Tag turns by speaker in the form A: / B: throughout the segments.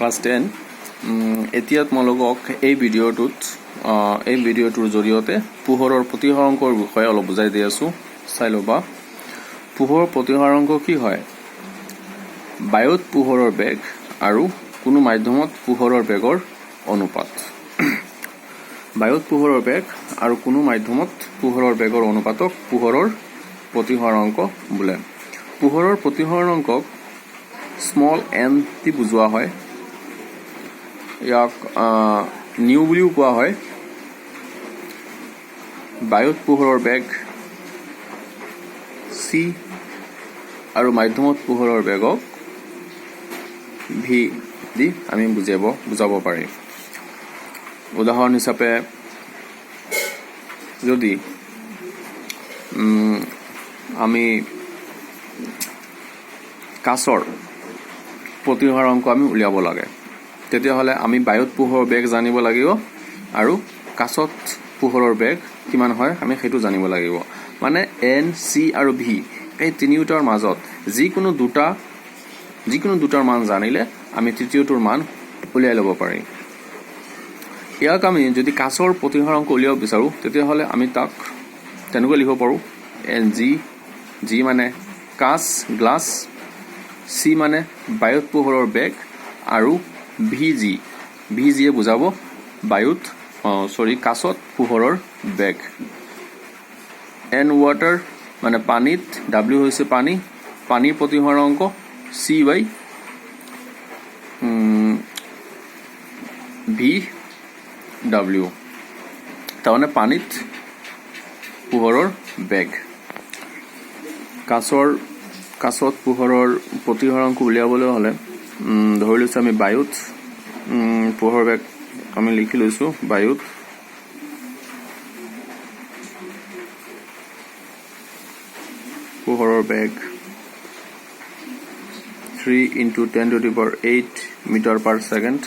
A: class 10 এতিয়া তোমালোকক এই ভিডিঅ'টোৰ জৰিয়তে পোহৰৰ প্ৰতিসৰাংকৰ বিষয়ে অলপ বুজাই দি আছো চাই ল'বা পোহৰৰ প্ৰতিসৰাংক কি হয় বায়ুত পোহৰৰ বেগ আৰু কোনো মাধ্যমত পোহৰৰ বেগৰ অনুপাত বায়ুত পোহৰৰ বেগ আৰু কোনো মাধ্যমত পোহৰৰ বেগৰ অনুপাতক পোহৰৰ প্ৰতিসৰাংক বোলে পোহৰৰ প্ৰতিসৰাংকক স্মল n টি বুজোৱা হয় ইয়াক নিউ বুলিও কোৱা হয় বায়ুত পোহৰৰ বেগ c আৰু মাধ্যমত পোহৰৰ বেগক v দি আমি বুজাব পাৰি উদাহৰণ হিচাপে যদি আমি কাচৰ প্ৰতিসৰাংক আমি উলিয়াব লাগে তেতিয়াহ'লে আমি বায়ুত পোহৰৰ বেগ জানিব লাগিব আৰু কাচত পোহৰৰ বেগ কিমান হয় আমি সেইটো জানিব লাগিব মানে n c আৰু v এই তিনিটাৰ মাজত যিকোনো দুটাৰ মান জানিলে আমি তৃতীয়টোৰ মান উলিয়াই ল'ব পাৰি ইয়াক আমি যদি কাচৰ প্ৰতিসৰাংক উলিয়াব বিচাৰো তেতিয়াহ'লে আমি তাক তেনেকৈ লিখিব পাৰো g মানে কাচ গ্লাছ c মানে বায়ুত পোহৰৰ বেগ আৰু vg এ বুজাব কাচত পোহৰৰ বেগ n water মানে পানীত w হৈছে পানীৰ প্ৰতিসৰাংক c by v w তাৰমানে পানীত পোহৰৰ বেগ কাচত পোহৰৰ প্ৰতিসৰাংক উলিয়াবলৈ হ'লে ধৰি লৈছো আমি বায়ুত পোহৰৰ বেগ আমি লিখি লৈছো বায়ুত পোহৰৰ বেগ 3 × 10⁸ মিটাৰ পাৰ ছেকেণ্ড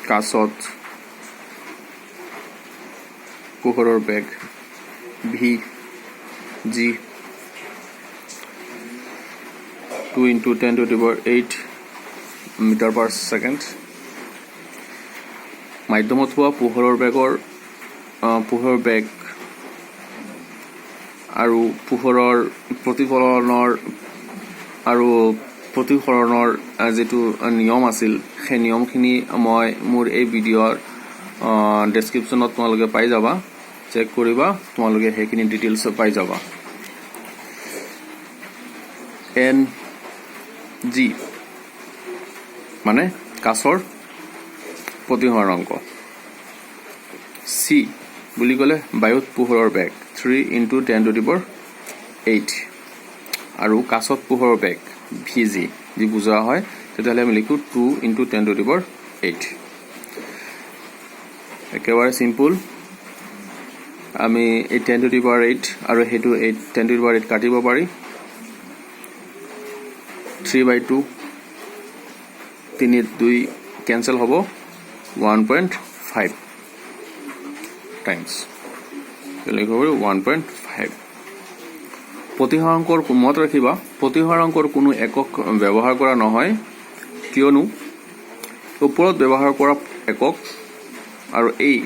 A: কাচত পোহৰৰ বেগ vg 2 × 10⁸ মিটাৰ পাৰ ছেকেণ্ড মাধ্যমত হোৱা পোহৰৰ বেগ আৰু পোহৰৰ প্ৰতিফলনৰ যিটো নিয়ম আছিল সেই নিয়মখিনি মই মোৰ এই ভিডিঅ'ৰ ডেছক্ৰিপশ্যনত তোমালোকে পাই যাবা চেক কৰিবা তোমালোকে সেইখিনি ডিটেইলছ পাই যাবা Ng মানে কাচৰ প্ৰতিসৰাংক c বুলি ক'লে বায়ুত পোহৰৰ বেগ 3 × 10⁸ আৰু কাচত পোহৰৰ বেগ vg যি বুজোৱা হয় তেতিয়াহ'লে আমি লিখো 2 × 10⁸ একেবাৰে সিম্পল আমি এই 10⁸ আৰু সেইটো 10⁸ কাটিব পাৰি 3/2 2 কেনসেল হ'ব 1.5 টাইমছ লিখিব 1.5 প্ৰতিসৰাংকৰ মনত ৰাখিবা প্ৰতিসৰাংকৰ কোনো একক ব্যৱহাৰ কৰা নহয় কিয়নো ওপৰত ব্যৱহাৰ কৰা একক আৰু এই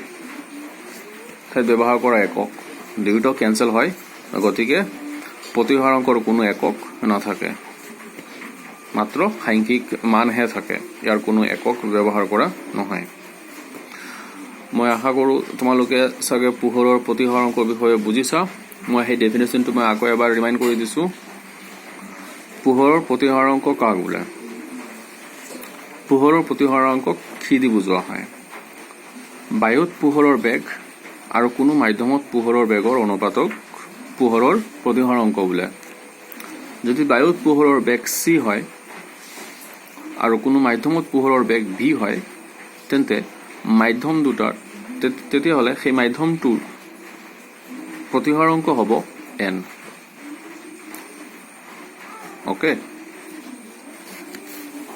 A: ঠাইত ব্যৱহাৰ কৰা একক দুয়োটা কেনসেল হয় গতিকে প্ৰতিসৰাংকৰ কোনো একক নাথাকে মাত্ৰ সাংখ্যিক মানহে থাকে ইয়াৰ কোনো একক ব্যৱহাৰ কৰা নহয় মই আশা কৰো তোমালোকে সবে পোহৰৰ প্ৰতিসৰাংকৰ বিষয়ে বুজিছা মই সেই ডেফিনেশ্যনটো মই আকৌ এবাৰ ৰিমাইন্ড কৰি দিছো পোহৰৰ প্ৰতিসৰাংক কাক বোলে পোহৰৰ প্ৰতিসৰাংকক কি দি বুজোৱা হয় বায়ুত পোহৰৰ বেগ আৰু কোনো মাধ্যমত পোহৰৰ বেগৰ অনুপাতক পোহৰৰ প্ৰতিসৰাংক বোলে যদি বায়ুত পোহৰৰ বেগ c হয় আৰু কোনো মাধ্যমত পোহৰৰ বেগ v হয় তেন্তে মাধ্যম দুটাৰ তেতিয়াহ'লে সেই মাধ্যমটোৰ প্ৰতিসৰাংক হ'ব n ওকে